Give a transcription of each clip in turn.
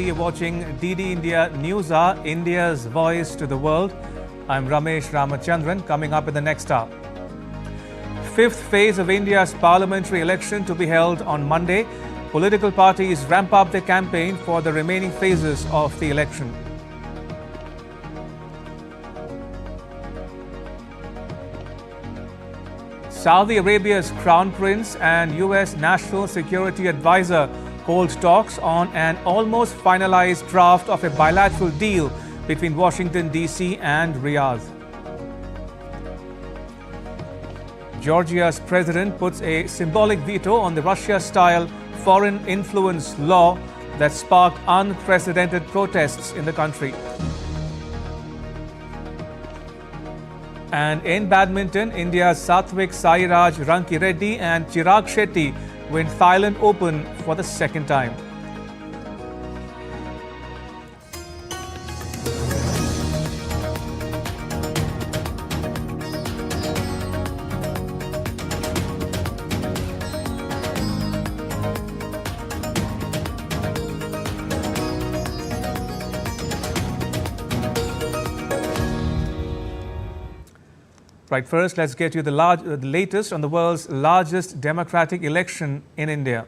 You're watching DD India News Hour, India's voice to the world. I'm Ramesh Ramachandran. Coming up in the next hour. Fifth phase of India's parliamentary election to be held on Monday. Political parties ramp up their campaign for the remaining phases of the election. Saudi Arabia's Crown Prince and US National Security Advisor hold talks on an almost finalized draft of a bilateral deal between Washington, D.C. and Riyadh. Georgia's president puts a symbolic veto on the Russia-style foreign influence law that sparked unprecedented protests in the country. And in badminton, India's Satvik Sairaj Rankireddy and Chirag Shetty win Thailand Open for the second time. Right, first, let's get you the latest on the world's largest democratic election in India.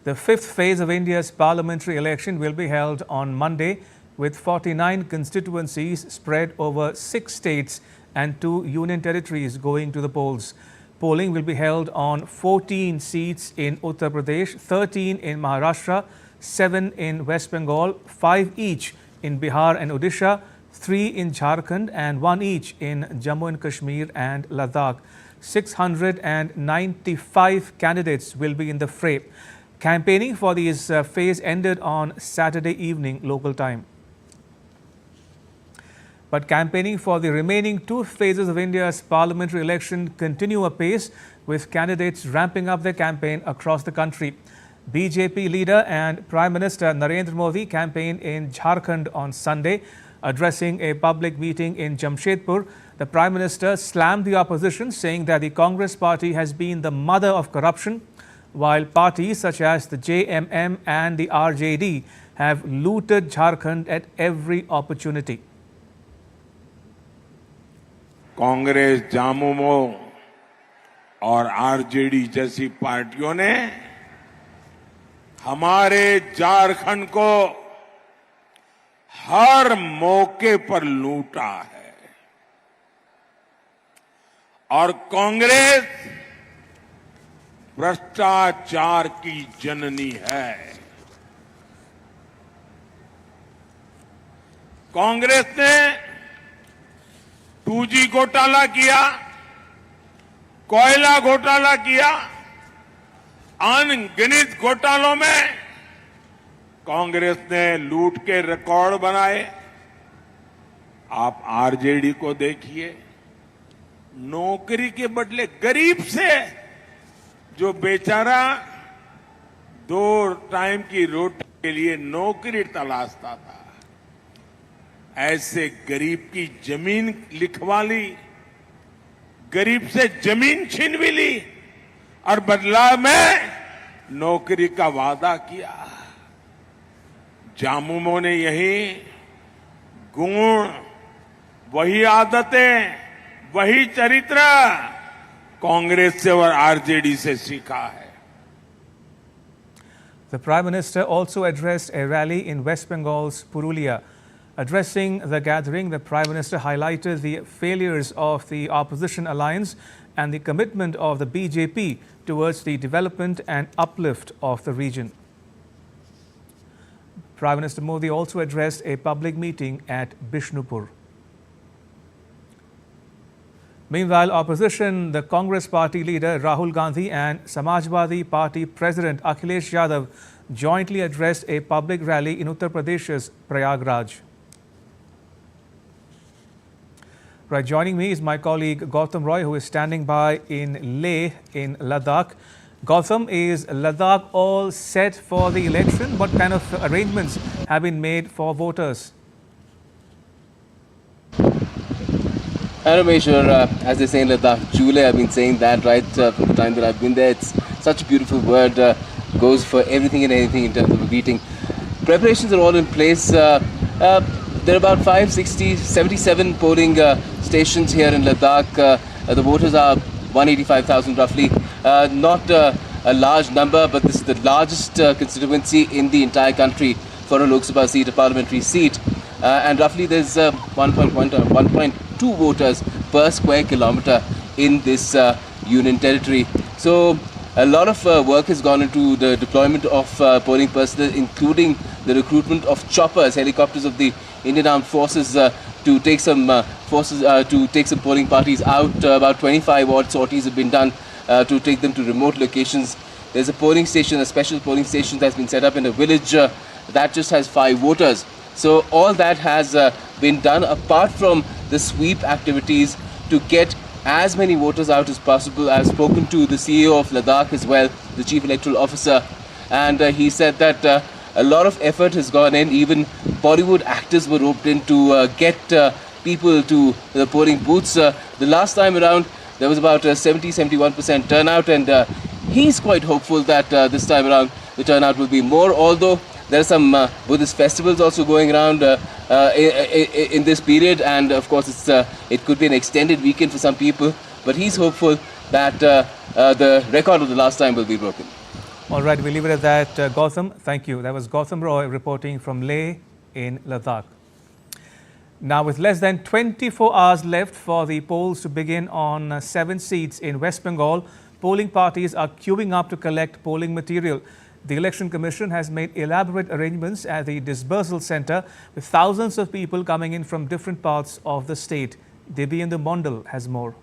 The fifth phase of India's parliamentary election will be held on Monday, with 49 constituencies spread over 6 states and 2 union territories going to the polls. Polling will be held on 14 seats in Uttar Pradesh, 13 in Maharashtra, 7 in West Bengal, 5 each in Bihar and Odisha, 3 in Jharkhand and 1 each in Jammu and Kashmir and Ladakh. 695 candidates will be in the fray. Campaigning for this phase ended on Saturday evening local time. But campaigning for the remaining 2 phases of India's parliamentary election continue apace, with candidates ramping up their campaign across the country. BJP leader and Prime Minister Narendra Modi campaigned in Jharkhand on Sunday. Addressing a public meeting in Jamshedpur, the Prime Minister slammed the opposition, saying that the Congress party has been the mother of corruption, while parties such as the JMM and the RJD have looted Jharkhand at every opportunity. Congress, जामुमो और RJD जैसी पार्टियों ने हमारे झारखंड को हर मौके पर लूटा है और कांग्रेस भ्रष्टाचार की जननी है। कांग्रेस ने 2G घोटाला किया, कोयला घोटाला किया, अनगिनत घोटालों में कांग्रेस ने लूट के रिकॉर्ड बनाए। आप आरजेडी को देखिए, नौकरी के बदले गरीब से जो बेचारा 2 टाइम की रोटी के लिए नौकरी तलाशता था, ऐसे गरीब की जमीन लिखवा ली, गरीब से जमीन छीन भी ली और बदलाव में नौकरी का वादा किया। जामुमो ने यही गुण, वही आदतें, वही चरित्र कांग्रेस से और आरजेडी से सीखा है। The Prime Minister also addressed a rally in West Bengal's Purulia. Addressing the gathering, the Prime Minister highlighted the failures of the opposition alliance and the commitment of the BJP towards the development and uplift of the region. Prime Minister Modi also addressed a public meeting at Bishnupur. Meanwhile, opposition, the Congress party leader Rahul Gandhi and Samajwadi Party President Akhilesh Yadav jointly addressed a public rally in Uttar Pradesh's Prayagraj. Right, joining me is my colleague Gautam Roy, who is standing by in Leh in Ladakh. Gautam, is Ladakh all set for the election? What kind of arrangements have been made for voters? As they say in Ladakh, Jule, I've been saying that right from the time that I've been there. It's such a beautiful word, goes for everything and anything in terms of a greeting. Preparations are all in place. There are about 77 polling stations here in Ladakh. The voters are 185,000 roughly. Not a large number, but this is the largest constituency in the entire country for a Lok Sabha seat, a parliamentary seat. And roughly there's 1.2 voters per square kilometer in this union territory. So a lot of work has gone into the deployment of polling personnel, including the recruitment of choppers, helicopters of the Indian Armed Forces to take some polling parties out. About 25 odd sorties have been done to take them to remote locations. There's a polling station, a special polling station that's been set up in a village that just has 5 voters. So all that has been done apart from the sweep activities to get as many voters out as possible. I've spoken to the CEO of Ladakh as well, the Chief Electoral Officer, and he said that a lot of effort has gone in. Even Bollywood actors were roped in to get people to the polling booths. The last time around, there was about 70-71% turnout, and he's quite hopeful that this time around the turnout will be more, although there are some Buddhist festivals also going around in this period, and of course it could be an extended weekend for some people, but he's hopeful that the record of the last time will be broken. All right, we'll leave it at that. Gautam, thank you. That was Gautam Roy reporting from Leh in Ladakh. Now, with less than 24 hours left for the polls to begin on 7 seats in West Bengal, polling parties are queuing up to collect polling material. The Election Commission has made elaborate arrangements at the dispersal centre, with thousands of people coming in from different parts of the state. Dibyendu Mondal has more.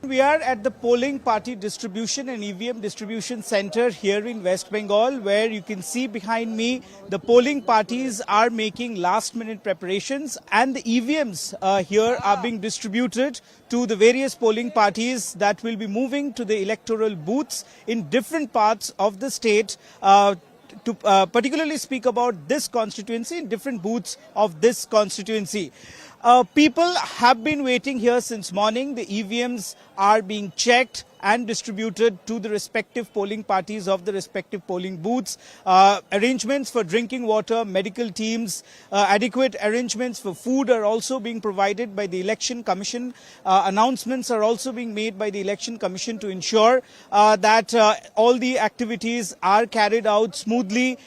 We are at the polling party distribution and EVM distribution center here in West Bengal, where you can see behind me the polling parties are making last-minute preparations, and the EVMs here are being distributed to the various polling parties that will be moving to the electoral booths in different parts of the state to particularly speak about this constituency in different booths of this constituency. People have been waiting here since morning. The EVMs are being checked and distributed to the respective polling parties of the respective polling booths. Arrangements for drinking water, medical teams, adequate arrangements for food are also being provided by the Election Commission. Announcements are also being made by the Election Commission to ensure that all the activities are carried out smoothly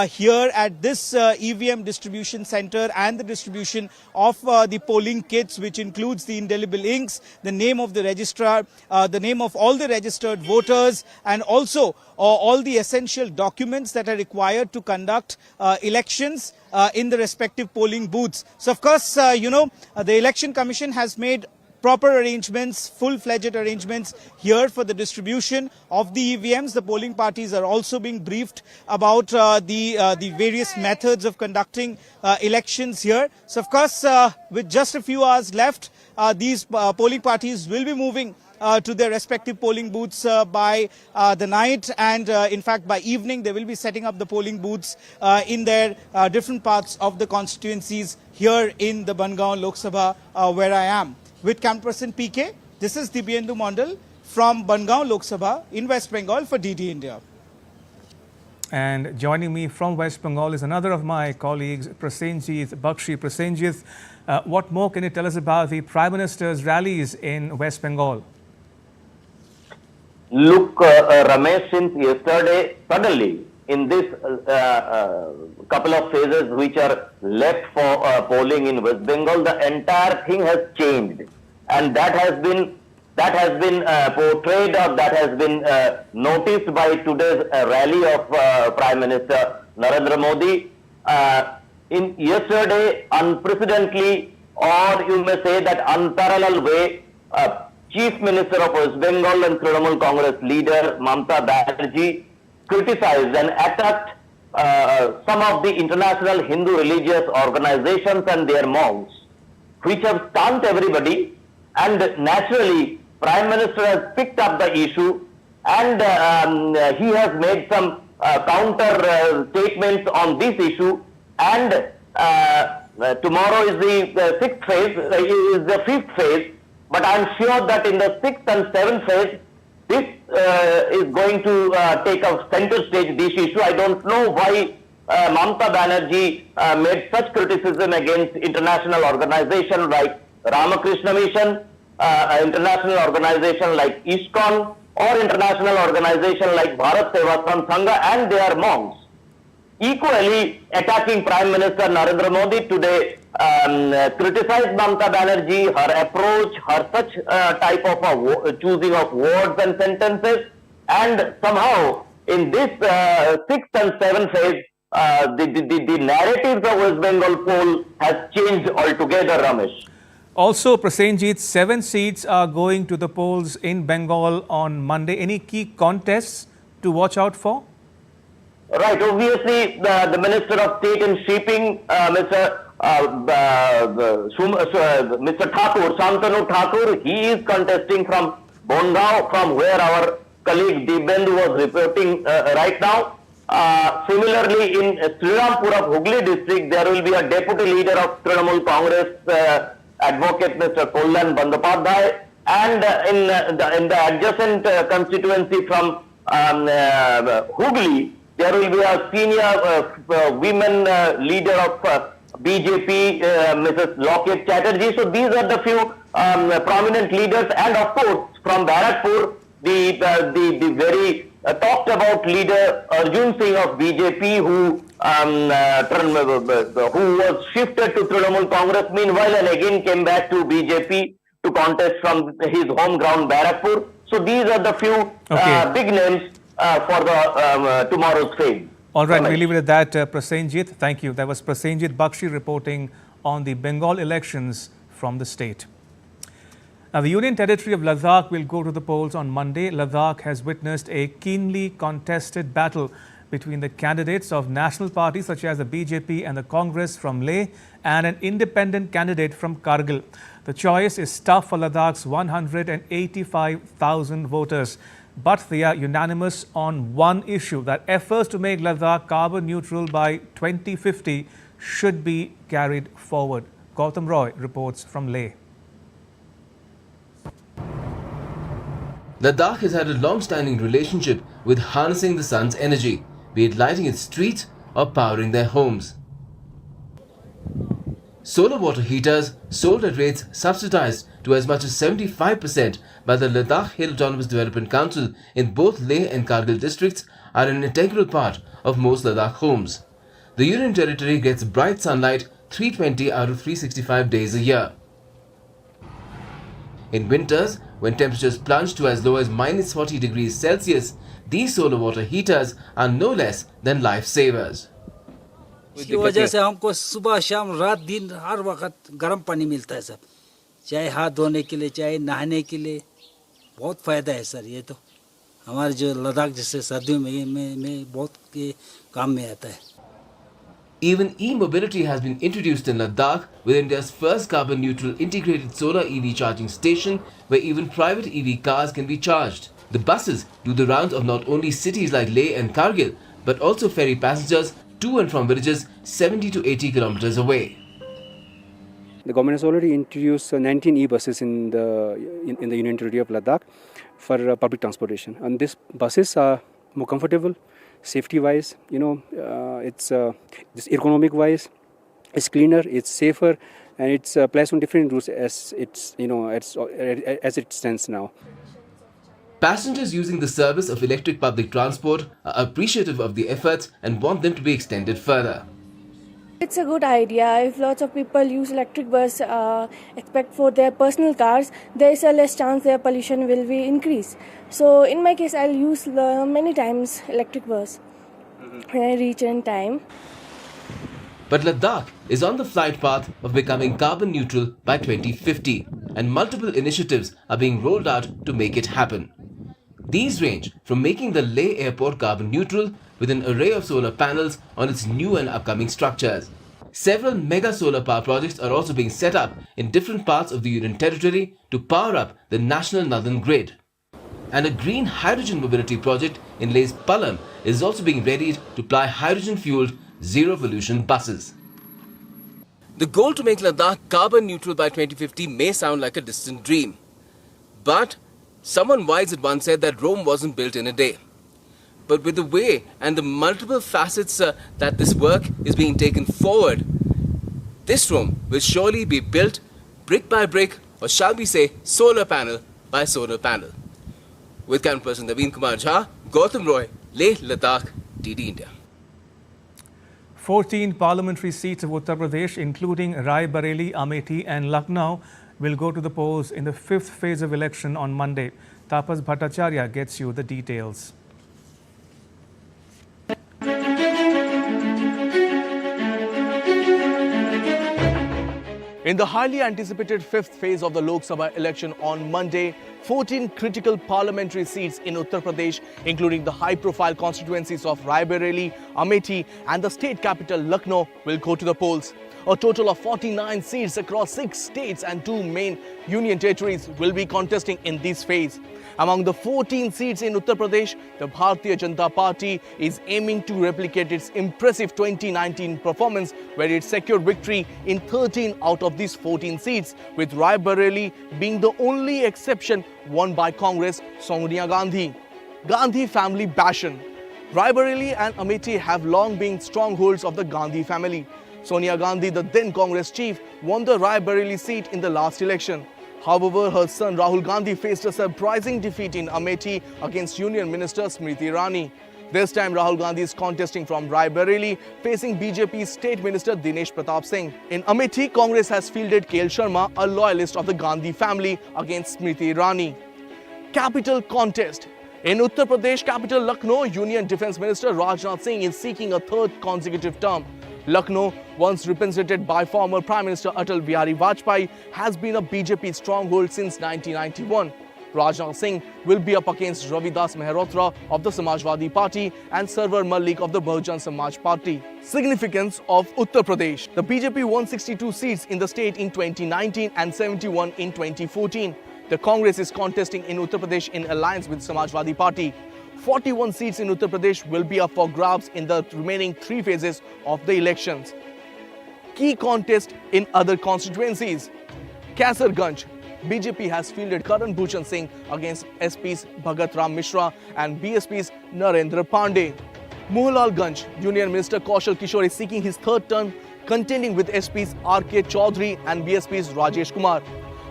here at this EVM distribution center, and the distribution of the polling kits, which includes the indelible inks, the name of the registrar, the name of all the registered voters, and also all the essential documents that are required to conduct elections in the respective polling booths. So, of course, the Election Commission has made proper arrangements, full-fledged arrangements here for the distribution of the EVMs. The polling parties are also being briefed about the various methods of conducting elections here. So, of course, with just a few hours left, these polling parties will be moving to their respective polling booths by the night, and in fact by evening they will be setting up the polling booths in their different parts of the constituencies here in the Bengal Lok Sabha where I am. With camera person PK, this is Dibyendu Mondal from Bengal Lok Sabha in West Bengal for DD India. And joining me from West Bengal is another of my colleagues, Prasenjit Bakshi. Prasenjit, what more can you tell us about the Prime Minister's rallies in West Bengal? Look, Ramesh, since yesterday, suddenly, in this couple of phases which are left for polling in West Bengal, the entire thing has changed, and that has been portrayed, or that has been noticed by today's rally of Prime Minister Narendra Modi. In yesterday, unprecedentedly, or you may say that unparalleled way, Chief Minister of West Bengal and Trinamool Congress leader Mamata Banerjee criticized and attacked some of the international Hindu religious organizations and their mosques, which have stunned everybody, and naturally Prime Minister has picked up the issue and he has made some counter statements on this issue, and tomorrow is the sixth phase, is the fifth phase, but I am sure that in the sixth and seventh phase, this is going to take a center stage, this issue. I don't know why Mamata Banerjee made such criticism against international organizations like Ramakrishna Mission, international organization like ISKCON, or international organization like Bharat Sevashram Sangha and their monks. Equally attacking Prime Minister Narendra Modi today, criticized Mamata Banerjee, her approach, her such type of choosing of words and sentences, and somehow in this sixth and seventh phase, the narratives of West Bengal poll has changed altogether, Ramesh. Also, Prasenjit, 7 seats are going to the polls in Bengal on Monday. Any key contests to watch out for? Right. Obviously, the Minister of State and Shipping, Mr. Thakur, Shantanu Thakur, he is contesting from Bongao, from where our colleague Dibyendu was reporting right now. Similarly, in Srirampur of Hooghly district, there will be a deputy leader of Trinamool Congress, Advocate Mr. Kollan Bandyopadhyay, and in the adjacent constituency from Hooghly, there will be a senior women leader of BJP, Mrs. Locket Chatterjee. So these are the few prominent leaders, and of course from Bharatpur, the very talked about leader Arjun Singh of BJP, who was shifted to Trinamool Congress meanwhile and again came back to BJP to contest from his home ground Bharatpur. So these are the few big names for the tomorrow's phase. All right, we'll leave it at that, Prasenjit. Thank you. That was Prasenjit Bakshi reporting on the Bengal elections from the state. Now, the Union Territory of Ladakh will go to the polls on Monday. Ladakh has witnessed a keenly contested battle between the candidates of national parties such as the BJP and the Congress from Leh and an independent candidate from Kargil. The choice is tough for Ladakh's 185,000 voters. But they are unanimous on one issue, that efforts to make Ladakh carbon neutral by 2050 should be carried forward. Gautam Roy reports from Leh. Ladakh has had a long-standing relationship with harnessing the sun's energy, be it lighting its streets or powering their homes. Solar water heaters, sold at rates subsidized to as much as 75% by the Ladakh Hill Autonomous Development Council in both Leh and Kargil districts, are an integral part of most Ladakh homes. The Union Territory gets bright sunlight 320 out of 365 days a year. In winters, when temperatures plunge to as low as minus 40 degrees Celsius, these solar water heaters are no less than lifesavers. इसकी वजह से हमको सुबह शाम रात दिन हर वक्त गर्म पानी मिलता है सर, चाहे हाथ धोने के लिए चाहे नहाने के लिए बहुत फ़ायदा है सर। ये तो हमारे जो लद्दाख जैसे सर्दियों में बहुत के काम में आता है। Even e-mobility has been introduced in Ladakh with India's first carbon neutral integrated solar EV charging station where even private EV cars can be charged. The buses do the rounds of not only cities like Leh and Kargil but also ferry passengers to and from villages 70 to 80 kilometers away. The government has already introduced 19 e-buses in the Union Territory of Ladakh for public transportation, and these buses are more comfortable, safety-wise. It's economic-wise, it's cleaner, it's safer, and it's placed on different routes as as it stands now. Passengers using the service of electric public transport are appreciative of the efforts and want them to be extended further. It's a good idea. If lots of people use electric bus except for their personal cars, there is a less chance their pollution will be increased. So in my case, I'll use many times electric bus when I reach in time. But Ladakh is on the flight path of becoming carbon neutral by 2050, and multiple initiatives are being rolled out to make it happen. These range from making the Leh airport carbon neutral with an array of solar panels on its new and upcoming structures, Several mega solar power projects are also being set up in different parts of the Union Territory to power up the national northern grid. And a green hydrogen mobility project in Leh's Palam is also being readied to ply hydrogen-fueled zero-pollution buses. The goal to make Ladakh carbon neutral by 2050 may sound like a distant dream. But someone wise at once said that Rome wasn't built in a day. But with the way and the multiple facets that this work is being taken forward, this Rome will surely be built brick by brick, or shall we say solar panel by solar panel. With camera person Naveen Kumar Jha, Gautam Roy, Leh, Ladakh, DD India. 14 parliamentary seats of Uttar Pradesh, including Rai Bareilly, Amethi and Lucknow, will go to the polls in the 5th phase of election on Monday. Tapas Bhattacharya gets you the details. In the highly anticipated 5th phase of the Lok Sabha election on Monday, 14 critical parliamentary seats in Uttar Pradesh, including the high-profile constituencies of Rai Bareilly, Amethi and the state capital Lucknow, will go to the polls. A total of 49 seats across 6 states and 2 main union territories will be contesting in this phase. Among the 14 seats in Uttar Pradesh, the Bharatiya Janata Party is aiming to replicate its impressive 2019 performance, where it secured victory in 13 out of these 14 seats, with Rai Bareilly being the only exception won by Congress Sonia Gandhi. Gandhi family passion. Rai Bareilly and Amethi have long been strongholds of the Gandhi family. Sonia Gandhi, the then Congress chief, won the Rai Bareilly seat in the last election. However, her son Rahul Gandhi faced a surprising defeat in Amethi against Union Minister Smriti Irani. This time Rahul Gandhi is contesting from Rai Bareilly, facing BJP State Minister Dinesh Pratap Singh. In Amethi, Congress has fielded KL Sharma, a loyalist of the Gandhi family, against Smriti Irani. Capital contest. In Uttar Pradesh capital Lucknow, Union Defence Minister Rajnath Singh is seeking a 3rd consecutive term. Lucknow, once represented by former Prime Minister Atal Bihari Vajpayee, has been a BJP stronghold since 1991. Rajnath Singh will be up against Ravidas Mehrotra of the Samajwadi Party and Sarwar Malik of the Bahujan Samaj Party. Significance of Uttar Pradesh. The BJP won 62 seats in the state in 2019 and 71 in 2014. The Congress is contesting in Uttar Pradesh in alliance with Samajwadi Party. 41 seats in Uttar Pradesh will be up for grabs in the remaining 3 phases of the elections. Key contest in other constituencies. Kaisarganj. BJP has fielded Karan Bhushan Singh against SP's Bhagat Ram Mishra and BSP's Narendra Pandey. Mohanlalganj. Union Minister Kaushal Kishore is seeking his 3rd term, contending with SP's RK Chaudhary and BSP's Rajesh Kumar.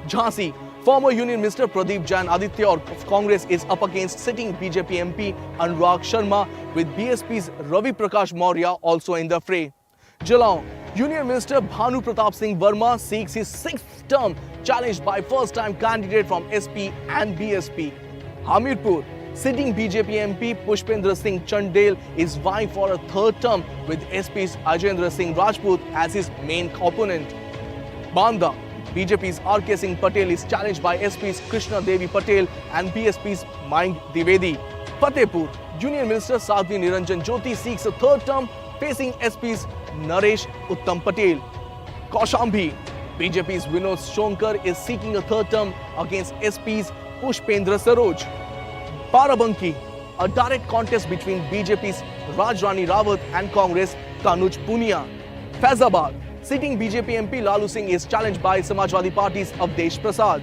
Jhansi. Former Union Minister Pradeep Jain Aditya of Congress is up against sitting BJP MP Anurag Sharma, with BSP's Ravi Prakash Maurya also in the fray. Jalgaon. Union Minister Bhanu Pratap Singh Verma seeks his 6th term, challenged by first-time candidate from SP and BSP. Hamirpur. Sitting BJP MP Pushpendra Singh Chandel is vying for a 3rd term, with SP's Ajendra Singh Rajput as his main opponent. Banda. BJP's RK Singh Patel is challenged by SP's Krishna Devi Patel and BSP's Maing Dwivedi. Fatehpur. Union Minister Sadhvi Niranjan Jyoti seeks a 3rd term, facing SP's Naresh Uttam Patel. Kaushambi. BJP's Vinod Shonkar is seeking a 3rd term against SP's Pushpendra Saroj. Barabanki. A direct contest between BJP's Rajrani Rawat and Congress Tanuj Punia. Faizabad. Sitting BJP MP Lalu Singh is challenged by Samajwadi Party's Avdesh Prasad.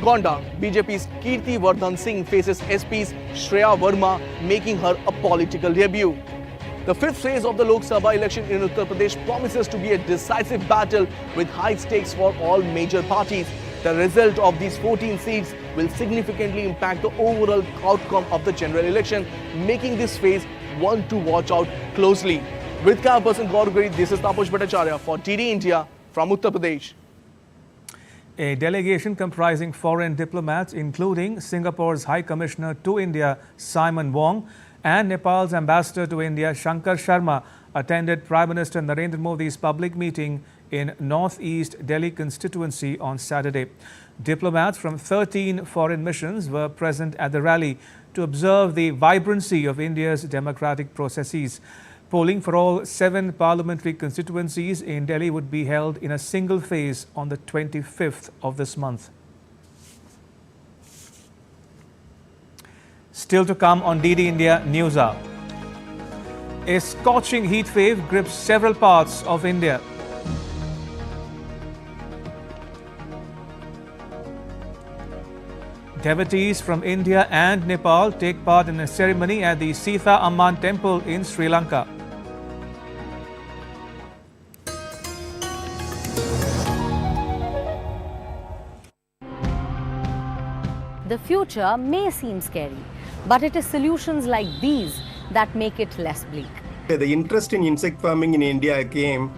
Gonda. BJP's Kirti Vardhan Singh faces SP's Shreya Verma, making her a political debut. The 5th phase of the Lok Sabha election in Uttar Pradesh promises to be a decisive battle with high stakes for all major parties. The result of these 14 seats will significantly impact the overall outcome of the general election, making this phase one to watch out closely. With camera person Gaurav Giri, this is Taposh Bhattacharya for DD India from Uttar Pradesh. A delegation comprising foreign diplomats, including Singapore's High Commissioner to India, Simon Wong, and Nepal's Ambassador to India, Shankar Sharma, attended Prime Minister Narendra Modi's public meeting in North-East Delhi constituency on Saturday. Diplomats from 13 foreign missions were present at the rally to observe the vibrancy of India's democratic processes. Polling for all 7 parliamentary constituencies in Delhi would be held in a single phase on the 25th of this month. Still to come on DD India News Hour. A scorching heat wave grips several parts of India. Devotees from India and Nepal take part in a ceremony at the Sita Amman temple in Sri Lanka. The future may seem scary, but it is solutions like these that make it less bleak. The interest in insect farming in India came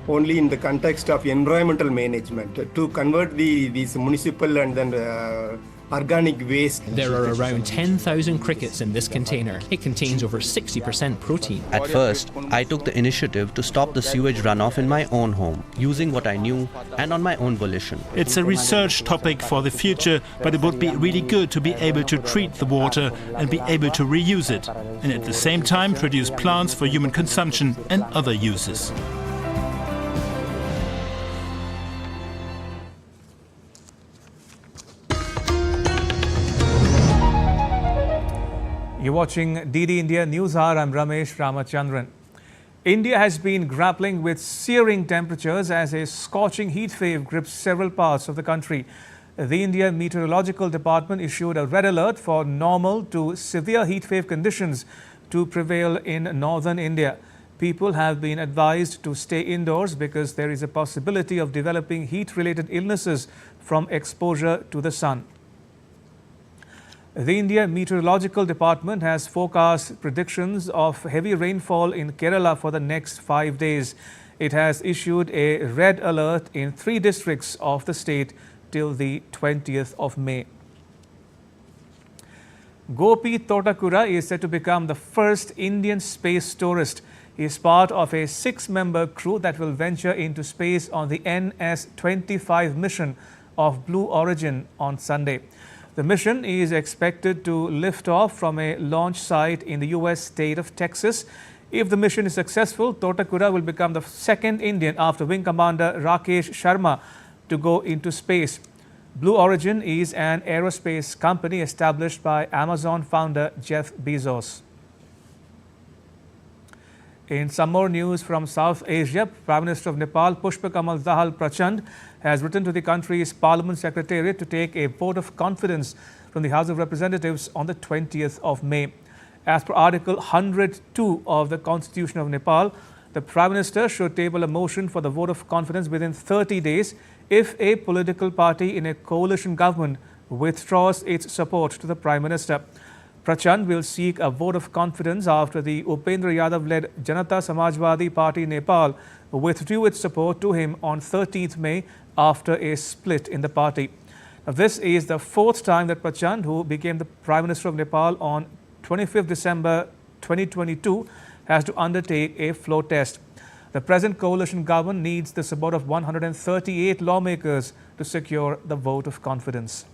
only in the context of environmental management to convert these municipal and then organic waste. There are around 10,000 crickets in this container. It contains over 60% protein. At first, I took the initiative to stop the sewage runoff in my own home, using what I knew and on my own volition. It's a research topic for the future, but it would be really good to be able to treat the water and be able to reuse it, and at the same time produce plants for human consumption and other uses. You're watching DD India News Hour. I'm Ramesh Ramachandran. India has been grappling with searing temperatures as a scorching heat wave grips several parts of the country. The India Meteorological Department issued a red alert for normal to severe heat wave conditions to prevail in northern India. People have been advised to stay indoors because there is a possibility of developing heat-related illnesses from exposure to the sun. The India Meteorological Department has forecast predictions of heavy rainfall in Kerala for the next 5 days. It has issued a red alert in 3 districts of the state till the 20th of May. Gopi Totakura is said to become the first Indian space tourist. He is part of a 6-member crew that will venture into space on the NS-25 mission of Blue Origin on Sunday. The mission is expected to lift off from a launch site in the US state of Texas. If the mission is successful, Totakura will become the second Indian after Wing Commander Rakesh Sharma to go into space. Blue Origin is an aerospace company established by Amazon founder Jeff Bezos. In some more news from South Asia, Prime Minister of Nepal, Pushpa Kamal Dahal Prachand, has written to the country's Parliament Secretariat to take a vote of confidence from the House of Representatives on the 20th of May. As per Article 102 of the Constitution of Nepal, the Prime Minister should table a motion for the vote of confidence within 30 days if a political party in a coalition government withdraws its support to the Prime Minister. Prachand will seek a vote of confidence after the Upendra Yadav-led Janata Samajwadi Party Nepal withdrew its support to him on 13th May after a split in the party. Now, this is the 4th time that Prachand, who became the Prime Minister of Nepal on 25th December 2022, has to undertake a floor test. The present coalition government needs the support of 138 lawmakers to secure the vote of confidence.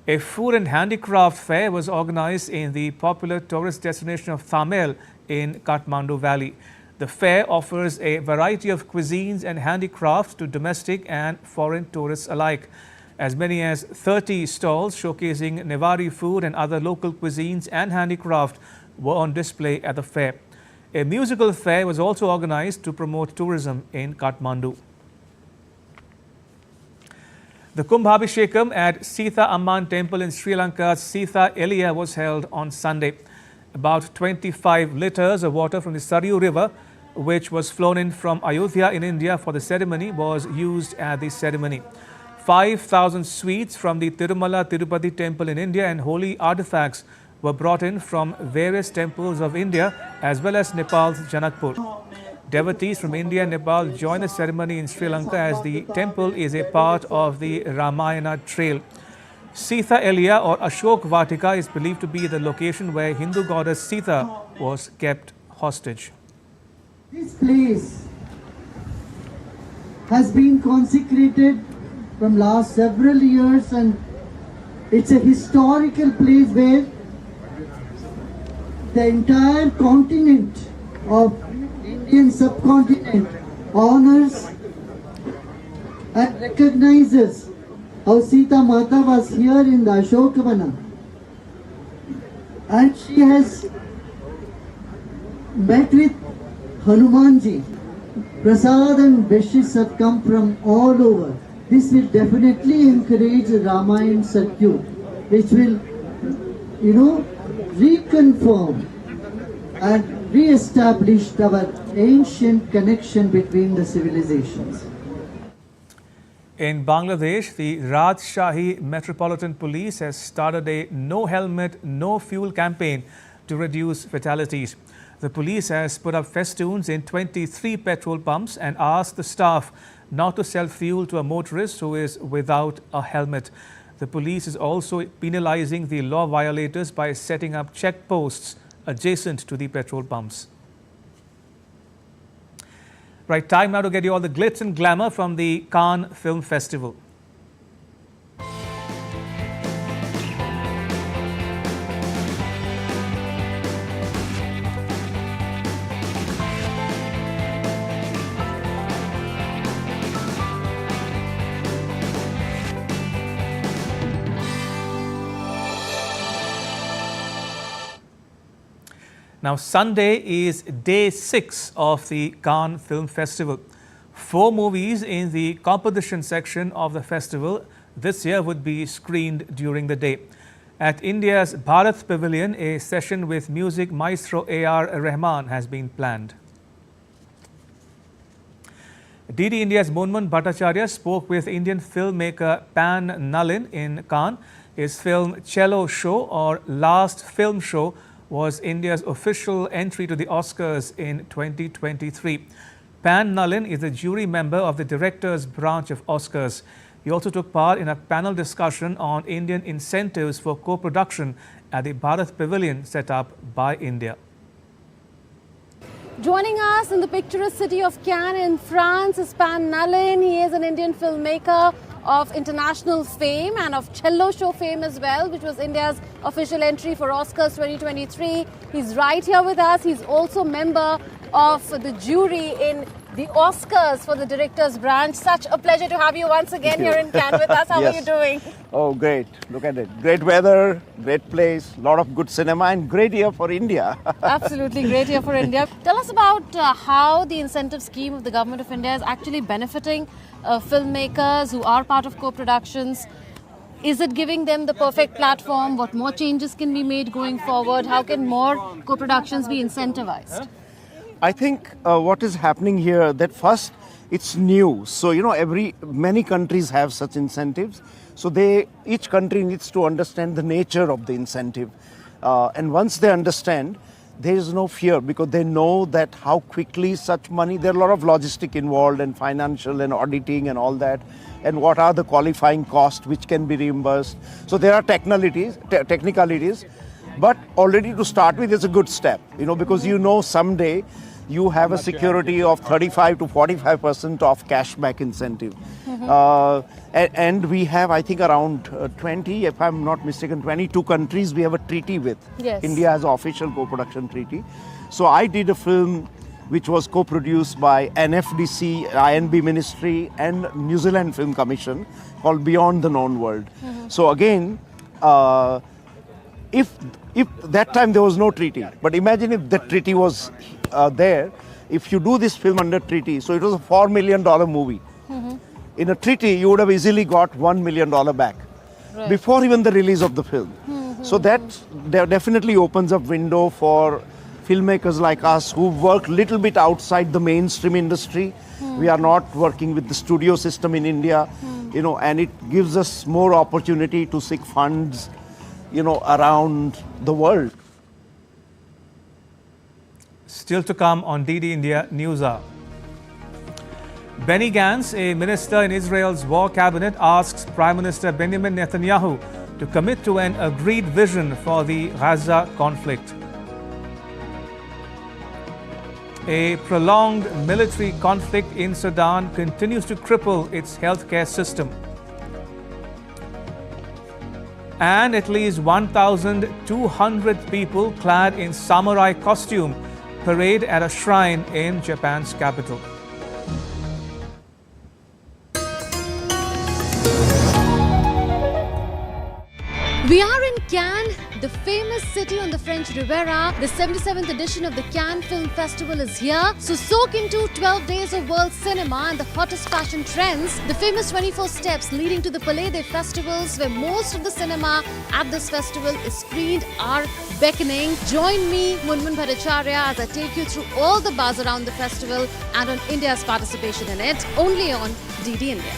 A food and handicraft fair was organized in the popular tourist destination of Thamel in Kathmandu Valley. The fair offers a variety of cuisines and handicrafts to domestic and foreign tourists alike. As many as 30 stalls showcasing Newari food and other local cuisines and handicraft were on display at the fair. A musical fair was also organized to promote tourism in Kathmandu. The Kumbhabhishekam at Sita Amman temple in Sri Lanka's Sita Elia was held on Sunday. About 25 litres of water from the Saryu River, which was flown in from Ayodhya in India for the ceremony, was used at the ceremony. 5,000 sweets from the Tirumala Tirupati temple in India and holy artifacts were brought in from various temples of India as well as Nepal's Janakpur. Devotees from India and Nepal join the ceremony in Sri Lanka as the temple is a part of the Ramayana trail. Sita Elia or Ashok Vatika is believed to be the location where Hindu goddess Sita was kept hostage. This place has been consecrated from last several years, and it's a historical place where the entire continent of Indian subcontinent honors and recognizes how Sita Mata was here in the Ashokavana, and she has met with Hanumanji. Prasad and Beshish have come from all over. This will definitely encourage the Ramayana circuit, which will, reconfirm and re-establish our ancient connection between the civilizations. In Bangladesh, the Rajshahi Metropolitan Police has started a no helmet, no fuel campaign to reduce fatalities. The police has put up festoons in 23 petrol pumps and asked the staff not to sell fuel to a motorist who is without a helmet. The police is also penalizing the law violators by setting up checkposts adjacent to the petrol pumps. Right, time now to get you all the glitz and glamour from the Cannes Film Festival. Now, Sunday is day 6 of the Cannes Film Festival. 4 movies in the competition section of the festival this year would be screened during the day. At India's Bharat Pavilion, a session with music maestro A.R. Rahman has been planned. DD India's Monman Bhattacharya spoke with Indian filmmaker Pan Nalin in Cannes. His film Cello Show or Last Film Show was India's official entry to the Oscars in 2023. Pan Nalin is a jury member of the directors branch of Oscars. He also took part in a panel discussion on Indian incentives for co-production at the Bharat Pavilion set up by India. Joining us in the picturesque city of Cannes in France is Pan Nalin. He is an Indian filmmaker of international fame and of Cello Show fame as well, which was India's official entry for Oscars 2023. He's right here with us. He's also member of the jury in the Oscars for the director's branch. Such a pleasure to have you once again here in Cannes with us. How are you doing? Oh, great. Look at it. Great weather, great place, lot of good cinema and great year for India. Absolutely great year for India. Tell us about how the incentive scheme of the Government of India is actually benefiting filmmakers who are part of co-productions. Is it giving them the perfect platform? What more changes can be made going forward? How can more co-productions be incentivized? I think what is happening here, that first it's new. So, many countries have such incentives. So each country needs to understand the nature of the incentive. And once they understand, there is no fear because they know that how quickly such money, there are a lot of logistic involved and financial and auditing and all that. And what are the qualifying costs which can be reimbursed. So there are technicalities, but already to start with is a good step, because someday you have a security of 35 to 45% of cashback incentive. And we have, I think, around 20, if I'm not mistaken, 22 countries we have a treaty with. Yes. India has an official co-production treaty. So I did a film which was co-produced by NFDC, INB Ministry and New Zealand Film Commission called Beyond the Known World. So again, if that time there was no treaty, but imagine if the treaty was there, if you do this film under treaty, so it was a $4 million movie. In a treaty, you would have easily got $1 million back before even the release of the film. So that definitely opens up window for filmmakers like us who work little bit outside the mainstream industry. We are not working with the studio system in India, and it gives us more opportunity to seek funds, around the world. Still to come on DD India News Hour. Benny Gantz, a minister in Israel's war cabinet, asks Prime Minister Benjamin Netanyahu to commit to an agreed vision for the Gaza conflict. A prolonged military conflict in Sudan continues to cripple its healthcare system. And at least 1,200 people clad in samurai costume parade at a shrine in Japan's capital. We are in Cannes, the famous city on the French Riviera. The 77th edition of the Cannes Film Festival is here. So soak into 12 days of world cinema and the hottest fashion trends. The famous 24 steps leading to the Palais des Festivals, where most of the cinema at this festival is screened, are beckoning. Join me, Munmun Bhattacharya, as I take you through all the buzz around the festival and on India's participation in it, only on DD India.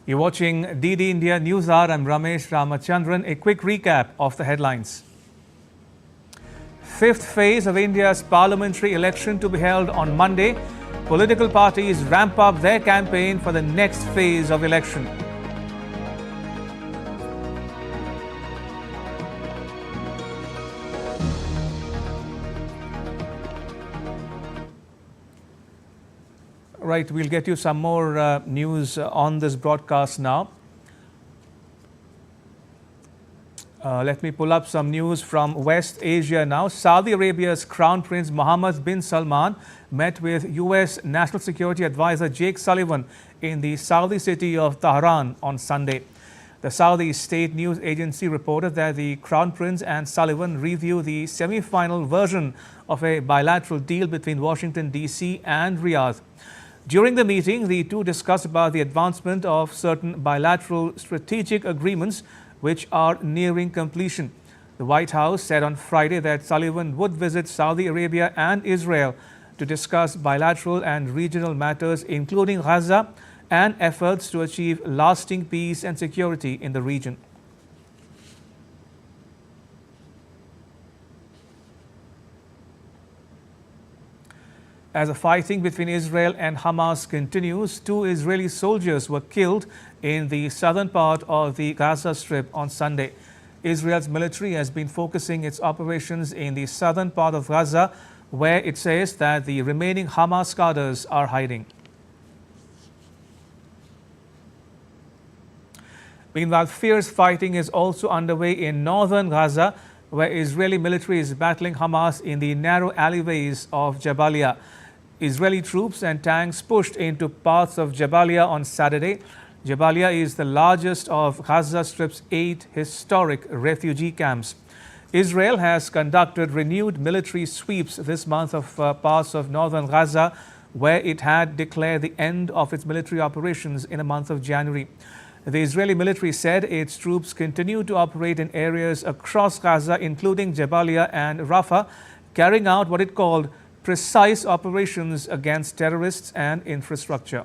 You're watching DD India News Hour. I'm Ramesh Ramachandran. A quick recap of the headlines. Fifth phase of India's parliamentary election to be held on Monday. Political parties ramp up their campaign for the next phase of election. Right, we'll get you some more news on this broadcast now. Let me pull up some news from West Asia now. Saudi Arabia's Crown Prince Mohammed bin Salman met with US National Security Advisor Jake Sullivan in the Saudi city of Tehran on Sunday. The Saudi state news agency reported that the Crown Prince and Sullivan reviewed the semi-final version of a bilateral deal between Washington, D.C. and Riyadh. During the meeting, the two discussed about the advancement of certain bilateral strategic agreements which are nearing completion. The White House said on Friday that Sullivan would visit Saudi Arabia and Israel to discuss bilateral and regional matters, including Gaza and efforts to achieve lasting peace and security in the region. As the fighting between Israel and Hamas continues, 2 Israeli soldiers were killed in the southern part of the Gaza Strip on Sunday. Israel's military has been focusing its operations in the southern part of Gaza, where it says that the remaining Hamas cadres are hiding. Meanwhile, fierce fighting is also underway in northern Gaza, where Israeli military is battling Hamas in the narrow alleyways of Jabalia. Israeli troops and tanks pushed into parts of Jabalia on Saturday. Jabalia is the largest of Gaza Strip's 8 historic refugee camps. Israel has conducted renewed military sweeps this month of parts of northern Gaza, where it had declared the end of its military operations in the month of January. The Israeli military said its troops continue to operate in areas across Gaza, including Jabalia and Rafah, carrying out what it called precise operations against terrorists and infrastructure.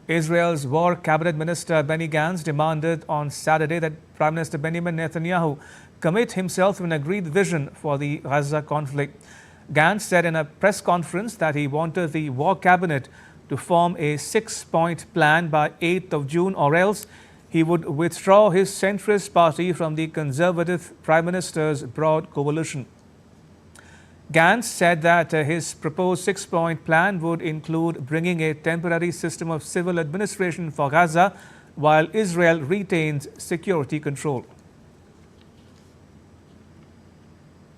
Israel's War Cabinet Minister Benny Gantz demanded on Saturday that Prime Minister Benjamin Netanyahu commit himself to an agreed vision for the Gaza conflict. Gantz said in a press conference that he wanted the War Cabinet to form a 6-point plan by 8th of June, or else he would withdraw his centrist party from the Conservative Prime Minister's broad coalition. Gantz said that his proposed 6-point plan would include bringing a temporary system of civil administration for Gaza while Israel retains security control.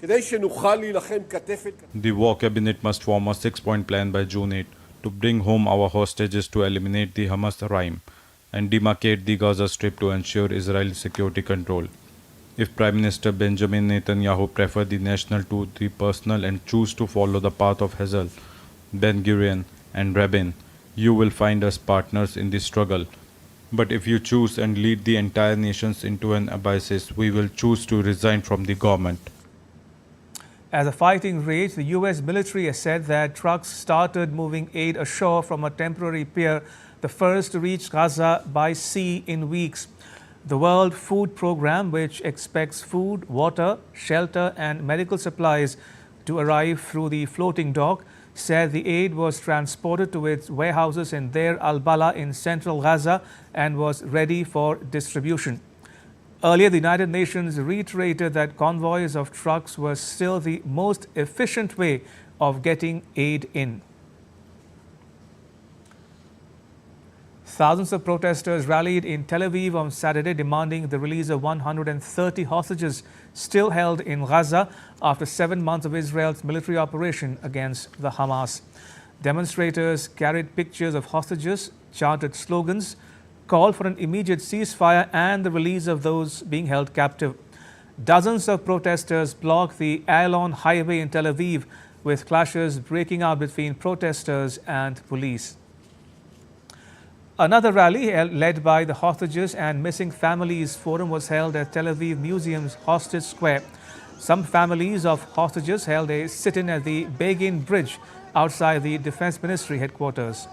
The War Cabinet must form a 6-point plan by June 8 to bring home our hostages, to eliminate the Hamas regime, and demarcate the Gaza Strip to ensure Israel's security control. If Prime Minister Benjamin Netanyahu prefer the national to the personal and choose to follow the path of Herzl, Ben-Gurion and Rabin, you will find us partners in the struggle. But if you choose and lead the entire nations into an abyss, we will choose to resign from the government. As the fighting raged, the U.S. military has said that trucks started moving aid ashore from a temporary pier, the first to reach Gaza by sea in weeks. The World Food Programme, which expects food, water, shelter and medical supplies to arrive through the floating dock, said the aid was transported to its warehouses in Deir al-Bala in central Gaza and was ready for distribution. Earlier, the United Nations reiterated that convoys of trucks were still the most efficient way of getting aid in. Thousands of protesters rallied in Tel Aviv on Saturday demanding the release of 130 hostages still held in Gaza after 7 months of Israel's military operation against the Hamas. Demonstrators carried pictures of hostages, chanted slogans, called for an immediate ceasefire and the release of those being held captive. Dozens of protesters blocked the Ayalon highway in Tel Aviv, with clashes breaking out between protesters and police. Another rally led by the Hostages and Missing Families Forum was held at Tel Aviv Museum's Hostage Square. Some families of hostages held a sit-in at the Begin Bridge outside the Defense Ministry headquarters.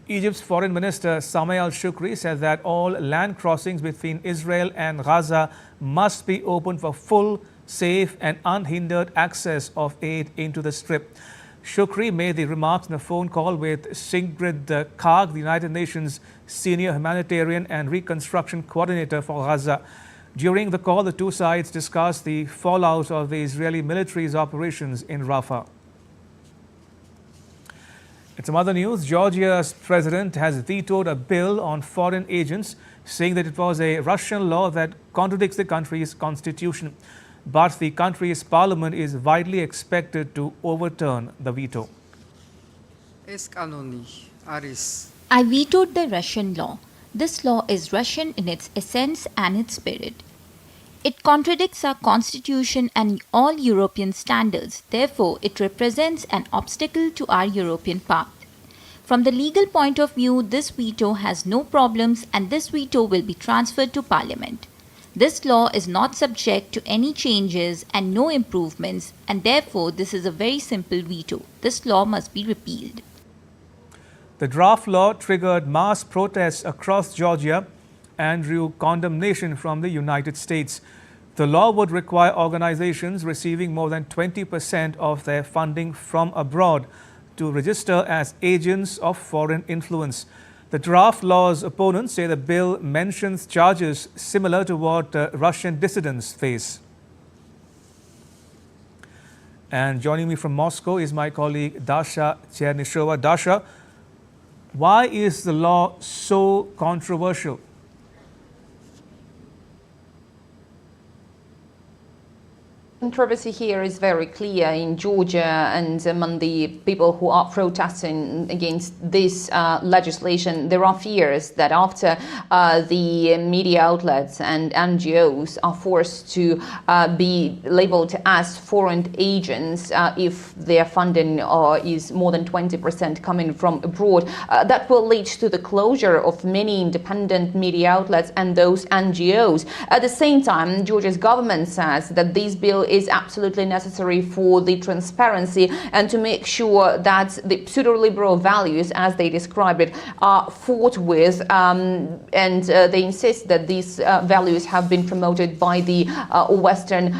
Egypt's Foreign Minister Sameh al-Shukri said that all land crossings between Israel and Gaza must be open for full, safe and unhindered access of aid into the Strip. Shukri made the remarks in a phone call with Sigrid Kaag, the United Nations Senior Humanitarian and Reconstruction Coordinator for Gaza. During the call, the two sides discussed the fallout of the Israeli military's operations in Rafah. In some other news, Georgia's president has vetoed a bill on foreign agents, saying that it was a Russian law that contradicts the country's constitution. But the country's parliament is widely expected to overturn the veto. I vetoed the Russian law. This law is Russian in its essence and its spirit. It contradicts our constitution and all European standards. Therefore, it represents an obstacle to our European path. From the legal point of view, this veto has no problems and this veto will be transferred to Parliament. This law is not subject to any changes and no improvements, and therefore this is a very simple veto. This law must be repealed. The draft law triggered mass protests across Georgia and drew condemnation from the United States. The law would require organizations receiving more than 20% of their funding from abroad to register as agents of foreign influence. The draft law's opponents say the bill mentions charges similar to what Russian dissidents face. And joining me from Moscow is my colleague Dasha Chernishova. Dasha, why is the law so controversial? Controversy here is very clear in Georgia and among the people who are protesting against this legislation. There are fears that after the media outlets and NGOs are forced to be labeled as foreign agents if their funding is more than 20% coming from abroad, that will lead to the closure of many independent media outlets and those NGOs. At the same time, Georgia's government says that this bill is absolutely necessary for the transparency and to make sure that the pseudo-liberal values, as they describe it, are fought with, and they insist that these values have been promoted by the Western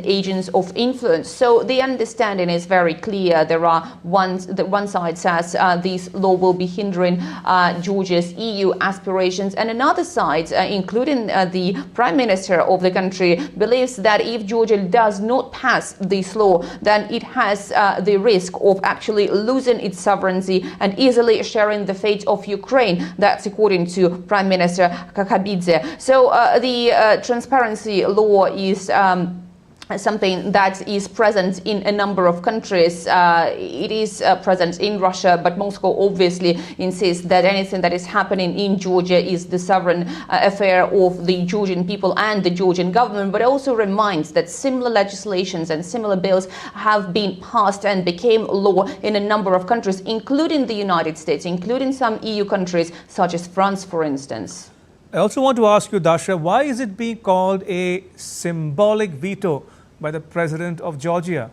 agents of influence. So the understanding is very clear. There are one side says this law will be hindering Georgia's EU aspirations, and another side, including the Prime Minister of the country, believes that if Georgia does not pass this law, then it has the risk of actually losing its sovereignty and easily sharing the fate of Ukraine. That's according to Prime Minister Kakabidze. So the transparency law is something that is present in a number of countries. It is present in Russia, but Moscow obviously insists that anything that is happening in Georgia is the sovereign affair of the Georgian people and the Georgian government, but also reminds that similar legislations and similar bills have been passed and became law in a number of countries, including the United States, including some EU countries, such as France, for instance. I also want to ask you, Dasha, why is it being called a symbolic veto by the president of Georgia?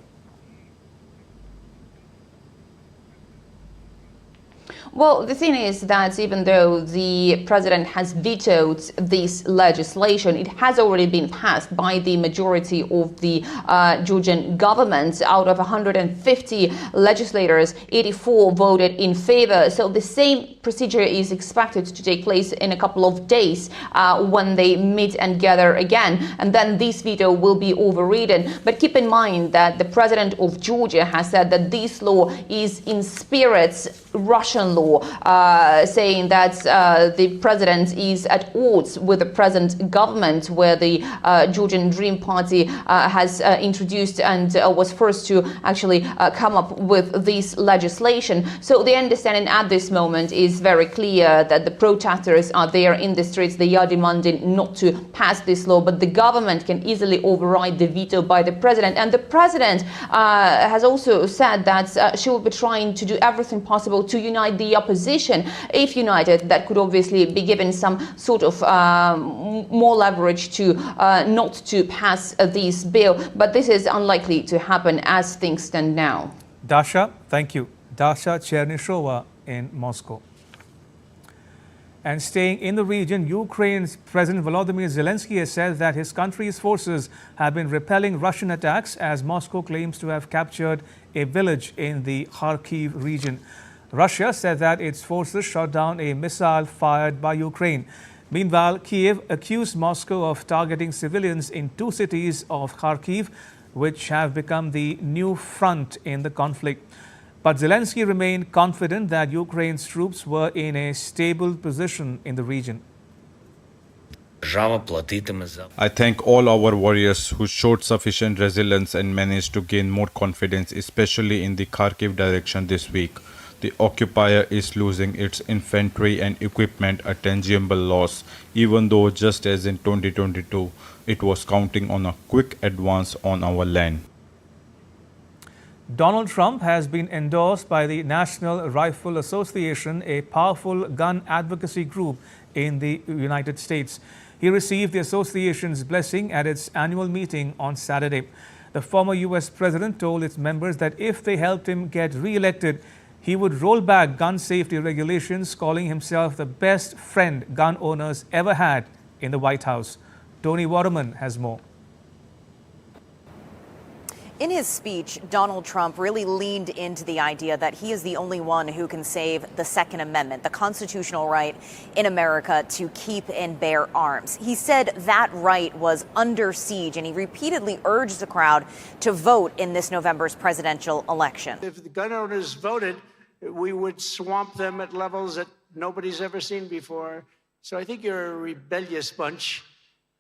Well, the thing is that even though the president has vetoed this legislation, it has already been passed by the majority of the Georgian government. Out of 150 legislators, 84 voted in favor. So the same procedure is expected to take place in a couple of days when they meet and gather again. And then this veto will be overridden. But keep in mind that the president of Georgia has said that this law is in spirit Russian law, saying that the president is at odds with the present government, where the Georgian Dream Party has introduced and was first to actually come up with this legislation. So the understanding at this moment is very clear that the protesters are there in the streets. They are demanding not to pass this law, but the government can easily override the veto by the president. And the president has also said that she will be trying to do everything possible to unite the opposition. If united, that could obviously be given some sort of more leverage to not to pass this bill. But this is unlikely to happen as things stand now. Dasha, thank you. Dasha Chernyshova in Moscow. And staying in the region, Ukraine's President Volodymyr Zelensky has said that his country's forces have been repelling Russian attacks as Moscow claims to have captured a village in the Kharkiv region. Russia said that its forces shot down a missile fired by Ukraine. Meanwhile, Kiev accused Moscow of targeting civilians in two cities of Kharkiv, which have become the new front in the conflict. But Zelensky remained confident that Ukraine's troops were in a stable position in the region. I thank all our warriors who showed sufficient resilience and managed to gain more confidence, especially in the Kharkiv direction this week. The occupier is losing its infantry and equipment, a tangible loss, even though just as in 2022, it was counting on a quick advance on our land. Donald Trump has been endorsed by the National Rifle Association, a powerful gun advocacy group in the United States. He received the association's blessing at its annual meeting on Saturday. The former U.S. president told its members that if they helped him get re-elected, he would roll back gun safety regulations, calling himself the best friend gun owners ever had in the White House. Tony Waterman has more. In his speech, Donald Trump really leaned into the idea that he is the only one who can save the Second Amendment, the constitutional right in America to keep and bear arms. He said that right was under siege, and he repeatedly urged the crowd to vote in this November's presidential election. If the gun owners voted, we would swamp them at levels that nobody's ever seen before. So I think you're a rebellious bunch,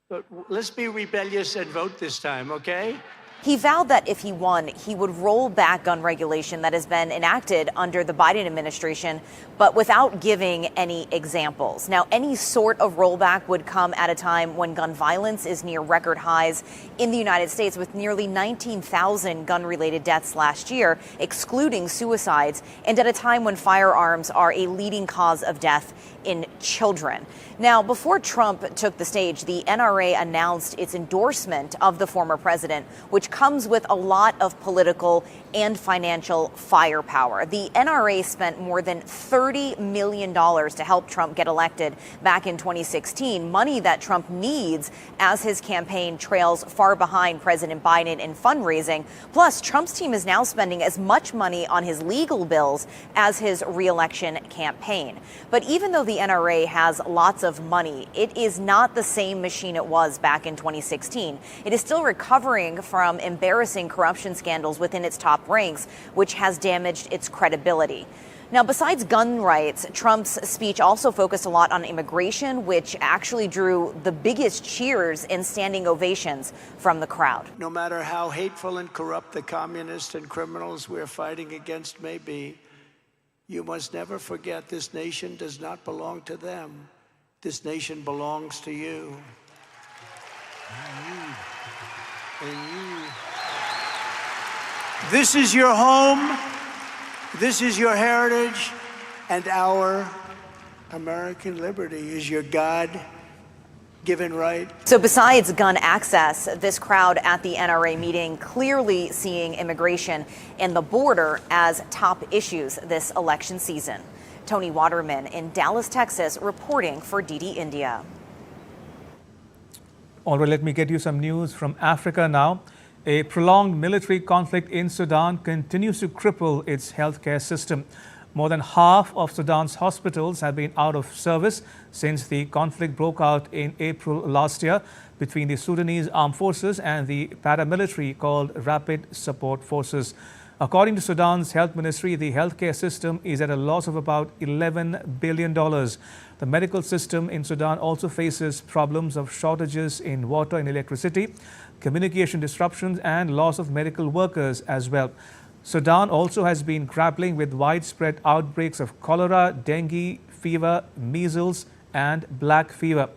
but let's be rebellious and vote this time, okay? He vowed that if he won, he would roll back gun regulation that has been enacted under the Biden administration, but without giving any examples. Now, any sort of rollback would come at a time when gun violence is near record highs in the United States, with nearly 19,000 gun-related deaths last year, excluding suicides, and at a time when firearms are a leading cause of death in children. Now, before Trump took the stage, the NRA announced its endorsement of the former president, which comes with a lot of political and financial firepower. The NRA spent more than $30 million to help Trump get elected back in 2016, money that Trump needs as his campaign trails far behind President Biden in fundraising. Plus, Trump's team is now spending as much money on his legal bills as his re-election campaign. But even though the NRA has lots of money, it is not the same machine it was back in 2016. It is still recovering from embarrassing corruption scandals within its top ranks, which has damaged its credibility. Now, besides gun rights, Trump's speech also focused a lot on immigration, which actually drew the biggest cheers and standing ovations from the crowd. No matter how hateful and corrupt the communists and criminals we're fighting against may be, you must never forget this nation does not belong to them. This nation belongs to you. And you. This is your home. This is your heritage. And our American liberty is your God-given right. So besides gun access, this crowd at the NRA meeting clearly seeing immigration and the border as top issues this election season. Tony Waterman in Dallas, Texas, reporting for DD India. All right, let me get you some news from Africa now. A prolonged military conflict in Sudan continues to cripple its healthcare system. More than half of Sudan's hospitals have been out of service since the conflict broke out in April last year between the Sudanese armed forces and the paramilitary called Rapid Support Forces. According to Sudan's health ministry, the healthcare system is at a loss of about $11 billion. The medical system in Sudan also faces problems of shortages in water and electricity, communication disruptions, and loss of medical workers as well. Sudan also has been grappling with widespread outbreaks of cholera, dengue fever, measles, and black fever.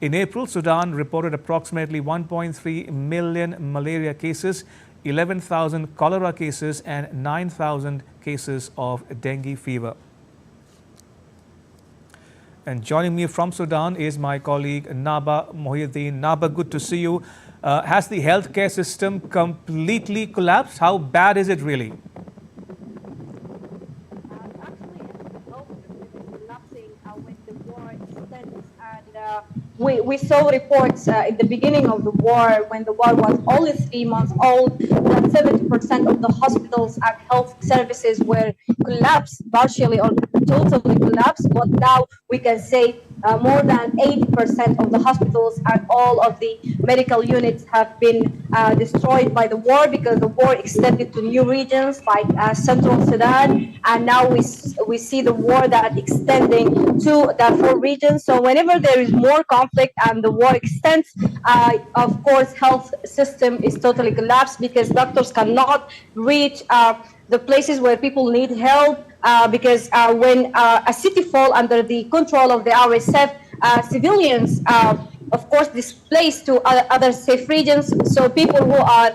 In April, Sudan reported approximately 1.3 million malaria cases, 11,000 cholera cases, and 9,000 cases of dengue fever. And joining me from Sudan is my colleague Naba Mohiuddin. Naba, good to see you. Has the healthcare system completely collapsed? How bad is it really? We saw reports at the beginning of the war, when the war was only 3 months old, that 70% of the hospitals and health services were collapsed, partially or totally collapsed. But now we can say more than 80% of the hospitals and all of the medical units have been destroyed by the war, because the war extended to new regions like Central Sudan, and now we see the war that extending to Darfur region. So whenever there is more conflict and the war extends, of course, health system is totally collapsed, because doctors cannot reach the places where people need help, because when a city falls under the control of the RSF, civilians, of course, displaced to other safe regions. So people who are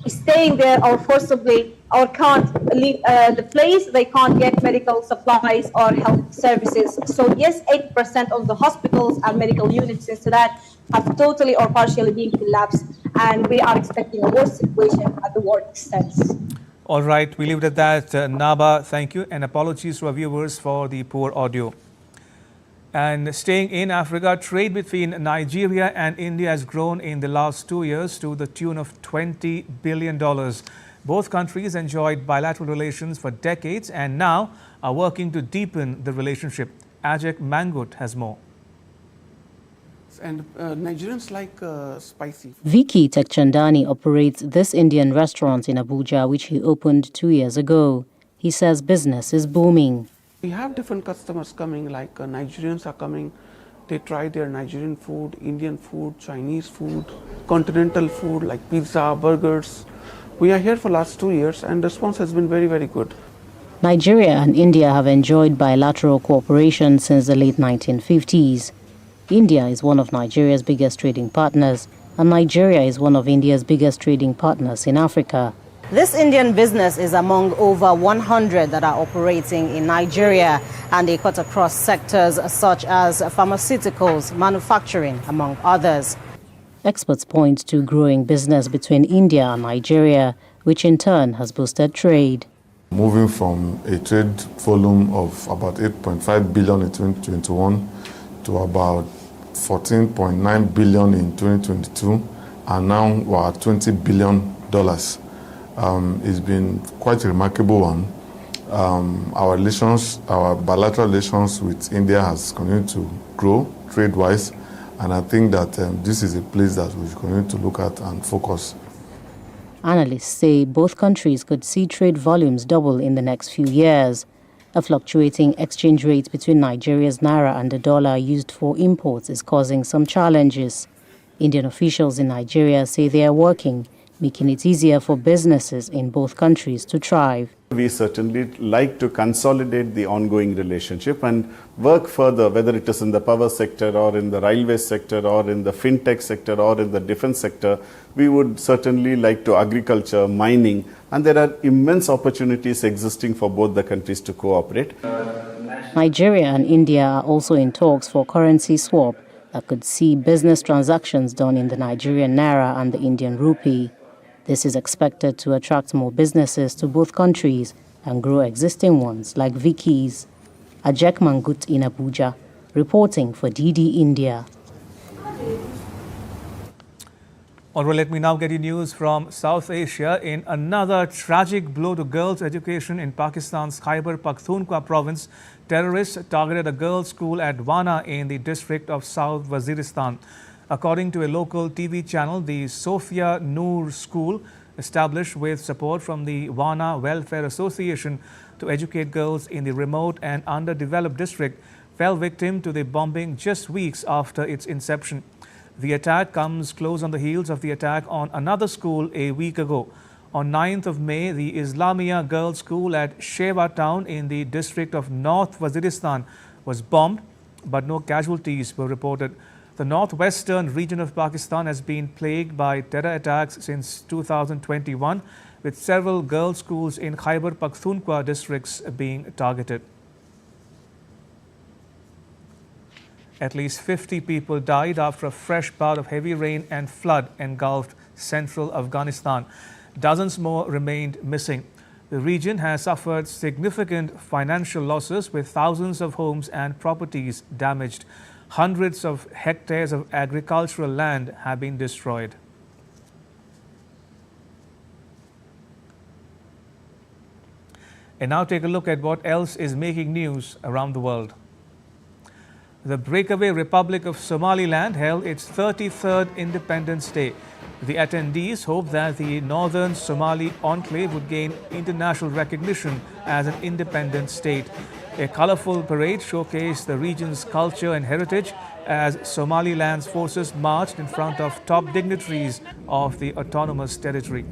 staying there or forcibly or can't leave the place, they can't get medical supplies or health services. So yes, 80% of the hospitals and medical units in Sudan have totally or partially been collapsed, and we are expecting a worse situation as the war extends. All right, we leave it at that. Naba, thank you, and apologies to our viewers for the poor audio. And staying in Africa, trade between Nigeria and India has grown in the last 2 years to the tune of $20 billion. Both countries enjoyed bilateral relations for decades and now are working to deepen the relationship. Ajak Mangut has more. And Nigerians like spicy. Vicky Tekchandani operates this Indian restaurant in Abuja, which he opened 2 years ago. He says business is booming. We have different customers coming, like Nigerians are coming. They try their Nigerian food, Indian food, Chinese food, continental food like pizza, burgers. We are here for the last 2 years, and the response has been very, very good. Nigeria and India have enjoyed bilateral cooperation since the late 1950s. India is one of Nigeria's biggest trading partners, and Nigeria is one of India's biggest trading partners in Africa. This Indian business is among over 100 that are operating in Nigeria, and they cut across sectors such as pharmaceuticals, manufacturing, among others. Experts point to growing business between India and Nigeria, which in turn has boosted trade. Moving from a trade volume of about 8.5 billion in 2021 to about 14.9 billion in 2022, and now we're at $20 billion. It's been quite a remarkable one. Our bilateral relations with India has continued to grow trade-wise, and I think that this is a place that we should continue to look at and focus. Analysts say both countries could see trade volumes double in the next few years. A fluctuating exchange rate between Nigeria's naira and the dollar used for imports is causing some challenges. Indian officials in Nigeria say they are working, making it easier for businesses in both countries to thrive. We certainly like to consolidate the ongoing relationship and work further, whether it is in the power sector or in the railway sector or in the fintech sector or in the defense sector. We would certainly like to agriculture, mining, and there are immense opportunities existing for both the countries to cooperate. Nigeria and India are also in talks for currency swap that could see business transactions done in the Nigerian naira and the Indian rupee. This is expected to attract more businesses to both countries and grow existing ones like Vicky's. Ajak Mangut in Abuja, reporting for DD India. All right, let me now get you news from South Asia. In another tragic blow to girls' education in Pakistan's Khyber Pakhtunkhwa province, terrorists targeted a girls' school at Wana in the district of South Waziristan. According to a local TV channel, the Sophia Noor School, established with support from the Wana Welfare Association to educate girls in the remote and underdeveloped district, fell victim to the bombing just weeks after its inception. The attack comes close on the heels of the attack on another school a week ago. On 9th of May, the Islamia Girls' School at Shewa town in the district of North Waziristan was bombed, but no casualties were reported. The northwestern region of Pakistan has been plagued by terror attacks since 2021, with several girls' schools in Khyber Pakhtunkhwa districts being targeted. At least 50 people died after a fresh bout of heavy rain and flood engulfed central Afghanistan. Dozens more remained missing. The region has suffered significant financial losses, with thousands of homes and properties damaged. Hundreds of hectares of agricultural land have been destroyed. And now take a look at what else is making news around the world. The breakaway Republic of Somaliland held its 33rd Independence Day. The attendees hoped that the northern Somali enclave would gain international recognition as an independent state. A colorful parade showcased the region's culture and heritage as Somaliland's forces marched in front of top dignitaries of the autonomous territory.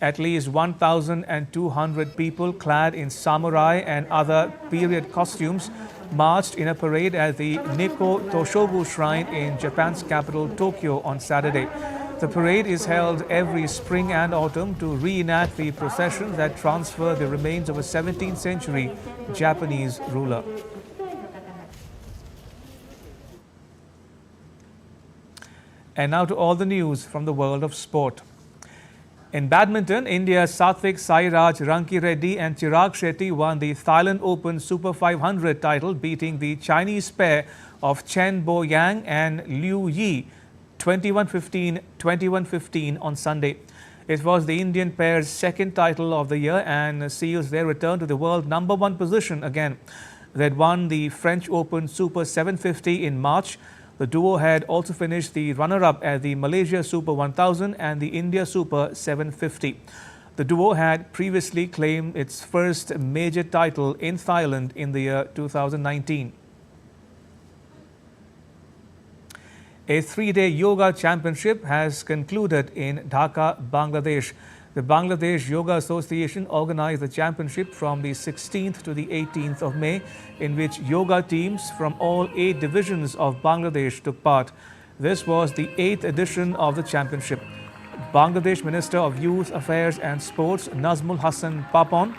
At least 1,200 people clad in samurai and other period costumes marched in a parade at the Nikko Toshogu Shrine in Japan's capital, Tokyo, on Saturday. The parade is held every spring and autumn to reenact the procession that transfer the remains of a 17th century Japanese ruler. And now to all the news from the world of sport. In badminton, India's Satvik Sairaj Rankireddy and Chirag Shetty won the Thailand Open Super 500 title, beating the Chinese pair of Chen Bo Yang and Liu Yi 21-15, 21-15 on Sunday. It was the Indian pair's second title of the year and seals their return to the world #1 position again. They had won the French Open Super 750 in March. The duo had also finished the runner-up at the Malaysia Super 1000 and the India Super 750. The duo had previously claimed its first major title in Thailand in the year 2019. A three-day yoga championship has concluded in Dhaka, Bangladesh. The Bangladesh Yoga Association organized the championship from the 16th to the 18th of May, in which yoga teams from all 8 divisions of Bangladesh took part. This was the 8th edition of the championship. Bangladesh Minister of Youth Affairs and Sports Nazmul Hassan Papon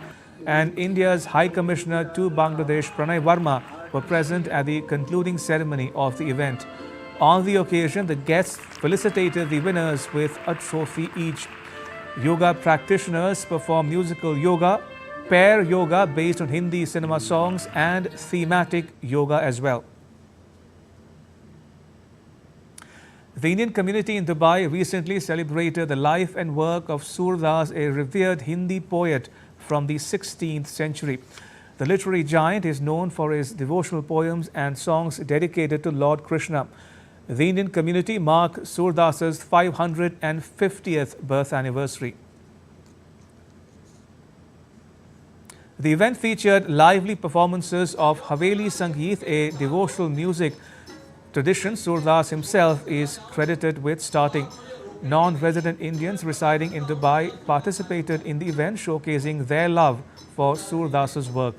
and India's High Commissioner to Bangladesh Pranay Verma were present at the concluding ceremony of the event. On the occasion, the guests felicitated the winners with a trophy each. Yoga practitioners perform musical yoga, pair yoga based on Hindi cinema songs, and thematic yoga as well. The Indian community in Dubai recently celebrated the life and work of Surdas, a revered Hindi poet from the 16th century. The literary giant is known for his devotional poems and songs dedicated to Lord Krishna. The Indian community marked Surdas's 550th birth anniversary. The event featured lively performances of Haveli Sangeet, a devotional music tradition Surdas himself is credited with starting. Non-resident Indians residing in Dubai participated in the event, showcasing their love for Surdas's work.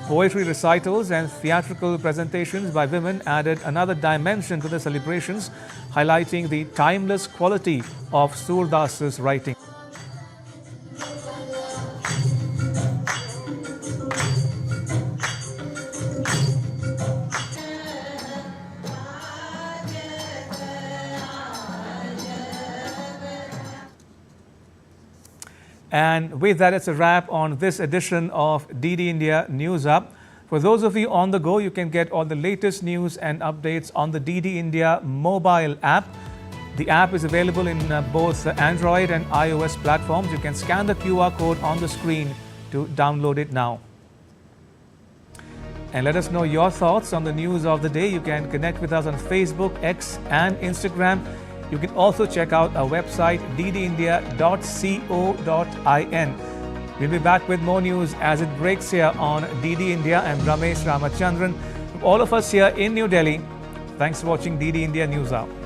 Poetry recitals and theatrical presentations by women added another dimension to the celebrations, highlighting the timeless quality of Surdas's writing. And with that, it's a wrap on this edition of DD India News Up. For those of you on the go, you can get all the latest news and updates on the DD India mobile app. The app is available in both Android and iOS platforms. You can scan the QR code on the screen to download it now. And let us know your thoughts on the news of the day. You can connect with us on Facebook, X and Instagram. You can also check out our website ddindia.co.in. We'll be back with more news as it breaks here on DD India. I'm Ramesh Ramachandran. From all of us here in New Delhi, thanks for watching DD India News Hour.